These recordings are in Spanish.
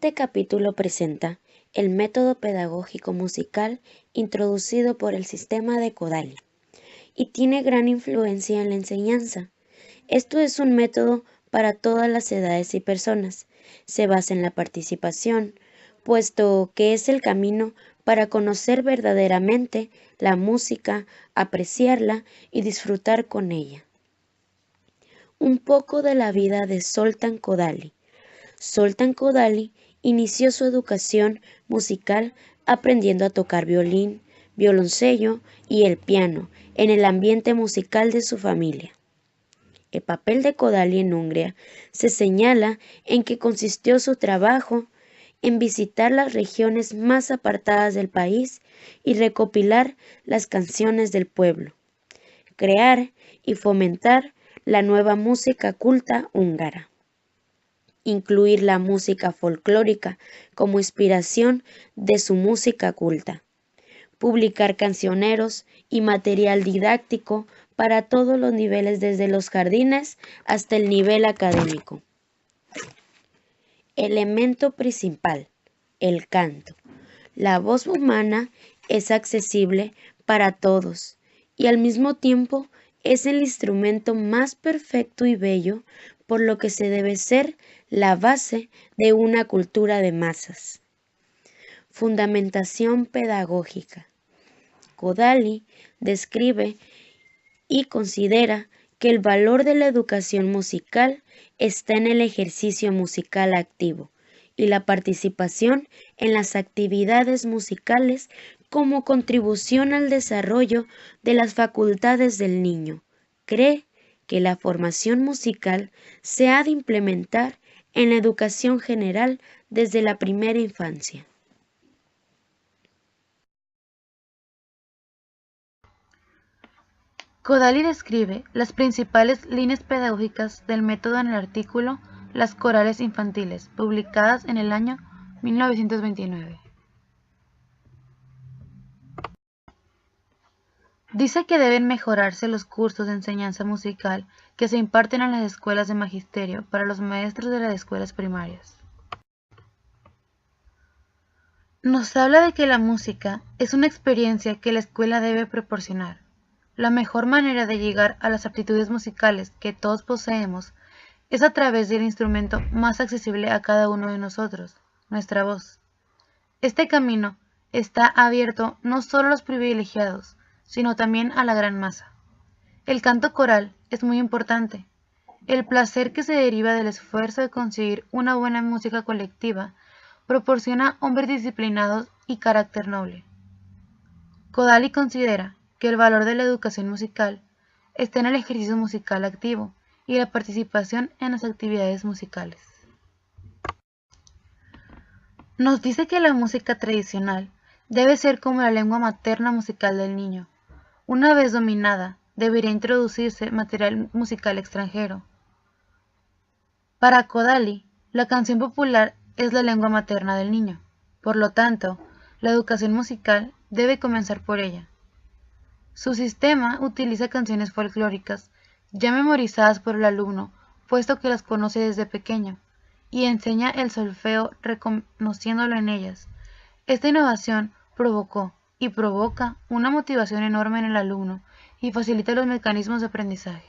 Este capítulo presenta el método pedagógico musical introducido por el sistema de Kodály y tiene gran influencia en la enseñanza. Esto es un método para todas las edades y personas. Se basa en la participación, puesto que es el camino para conocer verdaderamente la música, apreciarla y disfrutar con ella. Un poco de la vida de Zoltán Kodály. Zoltán Kodály inició su educación musical aprendiendo a tocar violín, violoncello y el piano en el ambiente musical de su familia. El papel de Kodály en Hungría se señala en que consistió su trabajo en visitar las regiones más apartadas del país y recopilar las canciones del pueblo, crear y fomentar la nueva música culta húngara, incluir la música folclórica como inspiración de su música culta, publicar cancioneros y material didáctico para todos los niveles desde los jardines hasta el nivel académico. Elemento principal: el canto. La voz humana es accesible para todos y al mismo tiempo es el instrumento más perfecto y bello, por lo que se debe ser la base de una cultura de masas. Fundamentación pedagógica. Kodály describe y considera que el valor de la educación musical está en el ejercicio musical activo y la participación en las actividades musicales como contribución al desarrollo de las facultades del niño. Cree que la formación musical se ha de implementar en la educación general desde la primera infancia. Kodály describe las principales líneas pedagógicas del método en el artículo Las corales infantiles, publicadas en el año 1929. Dice que deben mejorarse los cursos de enseñanza musical que se imparten en las escuelas de magisterio para los maestros de las escuelas primarias. Nos habla de que la música es una experiencia que la escuela debe proporcionar. La mejor manera de llegar a las aptitudes musicales que todos poseemos es a través del instrumento más accesible a cada uno de nosotros, nuestra voz. Este camino está abierto no solo a los privilegiados, sino también a la gran masa. El canto coral es muy importante. El placer que se deriva del esfuerzo de conseguir una buena música colectiva proporciona hombres disciplinados y carácter noble. Kodály considera que el valor de la educación musical está en el ejercicio musical activo y la participación en las actividades musicales. Nos dice que la música tradicional debe ser como la lengua materna musical del niño. Una vez dominada, debería introducirse material musical extranjero. Para Kodály, la canción popular es la lengua materna del niño. Por lo tanto, la educación musical debe comenzar por ella. Su sistema utiliza canciones folclóricas ya memorizadas por el alumno, puesto que las conoce desde pequeño, y enseña el solfeo reconociéndolo en ellas. Esta innovación provocó y provoca una motivación enorme en el alumno y facilita los mecanismos de aprendizaje.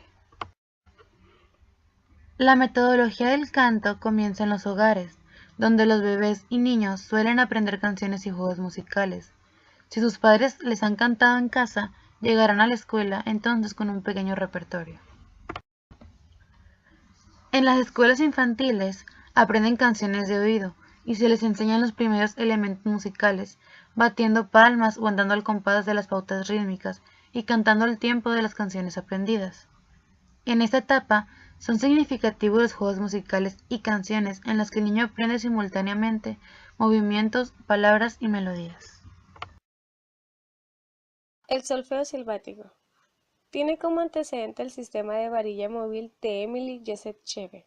La metodología del canto comienza en los hogares, donde los bebés y niños suelen aprender canciones y juegos musicales. Si sus padres les han cantado en casa, llegarán a la escuela entonces con un pequeño repertorio. En las escuelas infantiles aprenden canciones de oído y se les enseñan los primeros elementos musicales, batiendo palmas o andando al compás de las pautas rítmicas y cantando al tiempo de las canciones aprendidas. En esta etapa son significativos los juegos musicales y canciones en las que el niño aprende simultáneamente movimientos, palabras y melodías. El solfeo silbático tiene como antecedente el sistema de varilla móvil de Emily Joseph Cheve,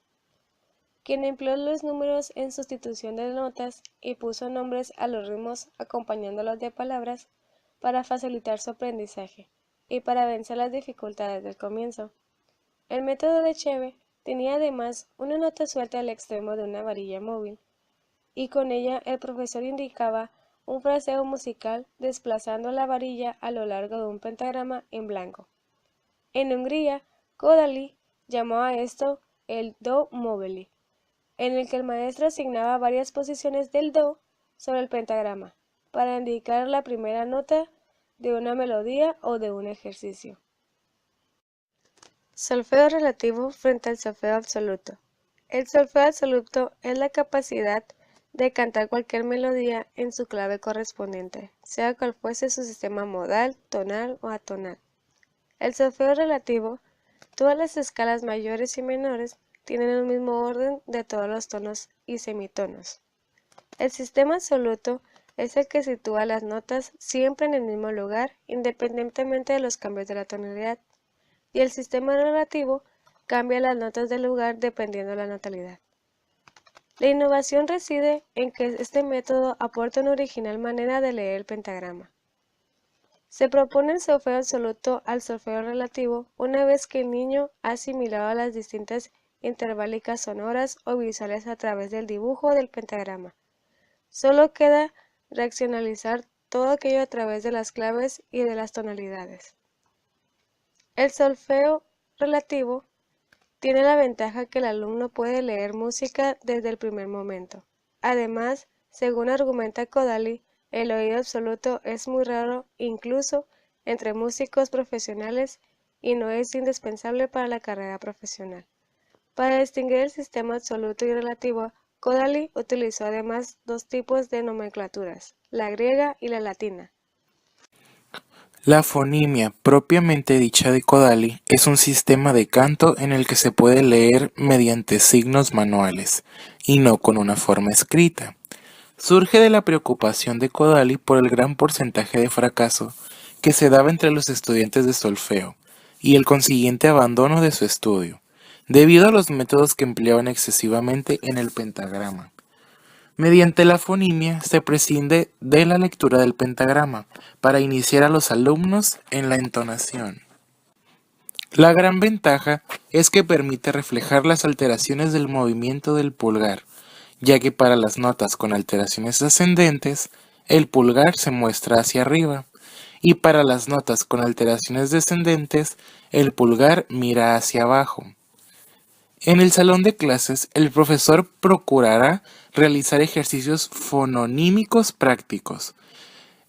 quien empleó los números en sustitución de notas y puso nombres a los ritmos acompañándolos de palabras para facilitar su aprendizaje y para vencer las dificultades del comienzo. El método de Cheve tenía además una nota suelta al extremo de una varilla móvil, y con ella el profesor indicaba un fraseo musical desplazando la varilla a lo largo de un pentagrama en blanco. En Hungría, Kodály llamó a esto el do mobile, en el que el maestro asignaba varias posiciones del do sobre el pentagrama para indicar la primera nota de una melodía o de un ejercicio. Solfeo relativo frente al solfeo absoluto. El solfeo absoluto es la capacidad de cantar cualquier melodía en su clave correspondiente, sea cual fuese su sistema modal, tonal o atonal. El solfeo relativo, todas las escalas mayores y menores tienen el mismo orden de todos los tonos y semitonos. El sistema absoluto es el que sitúa las notas siempre en el mismo lugar, independientemente de los cambios de la tonalidad, y el sistema relativo cambia las notas de lugar dependiendo de la tonalidad. La innovación reside en que este método aporta una original manera de leer el pentagrama. Se propone el solfeo absoluto al solfeo relativo una vez que el niño ha asimilado las distintas intervalicas sonoras o visuales a través del dibujo del pentagrama. Solo queda racionalizar todo aquello a través de las claves y de las tonalidades. El solfeo relativo tiene la ventaja que el alumno puede leer música desde el primer momento. Además, según argumenta Kodály, el oído absoluto es muy raro incluso entre músicos profesionales y no es indispensable para la carrera profesional. Para distinguir el sistema absoluto y relativo, Kodály utilizó además dos tipos de nomenclaturas, la griega y la latina. La fonimia propiamente dicha de Kodály es un sistema de canto en el que se puede leer mediante signos manuales y no con una forma escrita. Surge de la preocupación de Kodály por el gran porcentaje de fracaso que se daba entre los estudiantes de solfeo y el consiguiente abandono de su estudio, debido a los métodos que empleaban excesivamente en el pentagrama. Mediante la fonimia se prescinde de la lectura del pentagrama para iniciar a los alumnos en la entonación. La gran ventaja es que permite reflejar las alteraciones del movimiento del pulgar, ya que para las notas con alteraciones ascendentes, el pulgar se muestra hacia arriba, y para las notas con alteraciones descendentes, el pulgar mira hacia abajo. En el salón de clases, el profesor procurará realizar ejercicios fononímicos prácticos,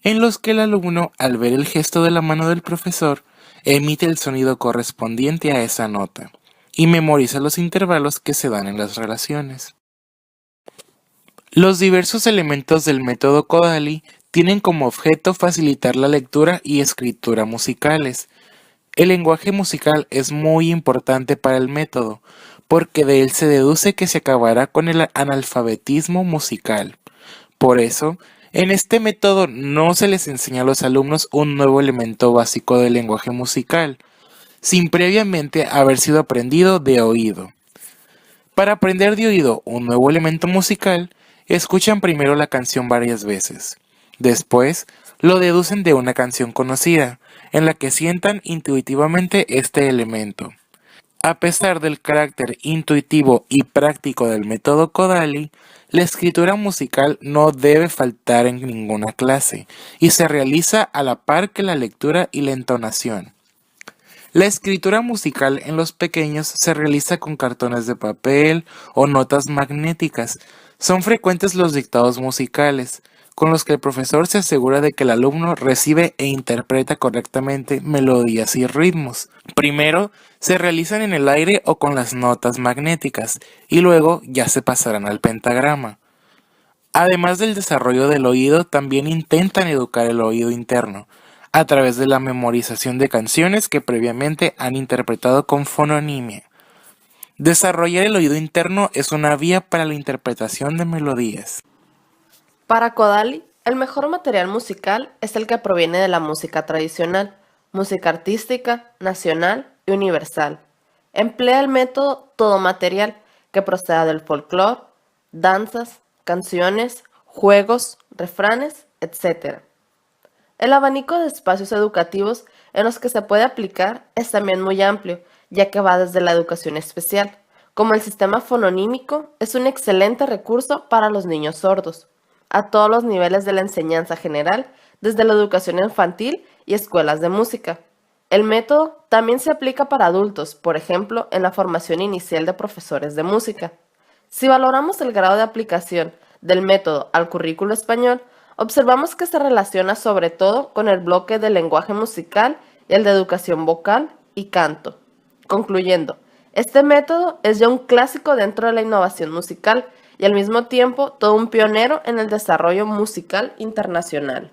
en los que el alumno, al ver el gesto de la mano del profesor, emite el sonido correspondiente a esa nota y memoriza los intervalos que se dan en las relaciones. Los diversos elementos del método Kodály tienen como objeto facilitar la lectura y escritura musicales. El lenguaje musical es muy importante para el método, porque de él se deduce que se acabará con el analfabetismo musical. Por eso, en este método no se les enseña a los alumnos un nuevo elemento básico del lenguaje musical, sin previamente haber sido aprendido de oído. Para aprender de oído un nuevo elemento musical, escuchan primero la canción varias veces. Después, lo deducen de una canción conocida, en la que sientan intuitivamente este elemento. A pesar del carácter intuitivo y práctico del método Kodály, la escritura musical no debe faltar en ninguna clase y se realiza a la par que la lectura y la entonación. La escritura musical en los pequeños se realiza con cartones de papel o notas magnéticas. Son frecuentes los dictados musicales, con los que el profesor se asegura de que el alumno recibe e interpreta correctamente melodías y ritmos. Primero se realizan en el aire o con las notas magnéticas y luego ya se pasarán al pentagrama. Además del desarrollo del oído, también intentan educar el oído interno a través de la memorización de canciones que previamente han interpretado con fononimia. Desarrollar el oído interno es una vía para la interpretación de melodías. Para Kodály, el mejor material musical es el que proviene de la música tradicional, música artística, nacional y universal. Emplea el método todo material que proceda del folclore, danzas, canciones, juegos, refranes, etc. El abanico de espacios educativos en los que se puede aplicar es también muy amplio, ya que va desde la educación especial, como el sistema fononímico, es un excelente recurso para los niños sordos, a todos los niveles de la enseñanza general, desde la educación infantil y escuelas de música. El método también se aplica para adultos, por ejemplo, en la formación inicial de profesores de música. Si valoramos el grado de aplicación del método al currículo español, observamos que se relaciona sobre todo con el bloque del lenguaje musical y el de educación vocal y canto. Concluyendo, este método es ya un clásico dentro de la innovación musical y al mismo tiempo todo un pionero en el desarrollo musical internacional.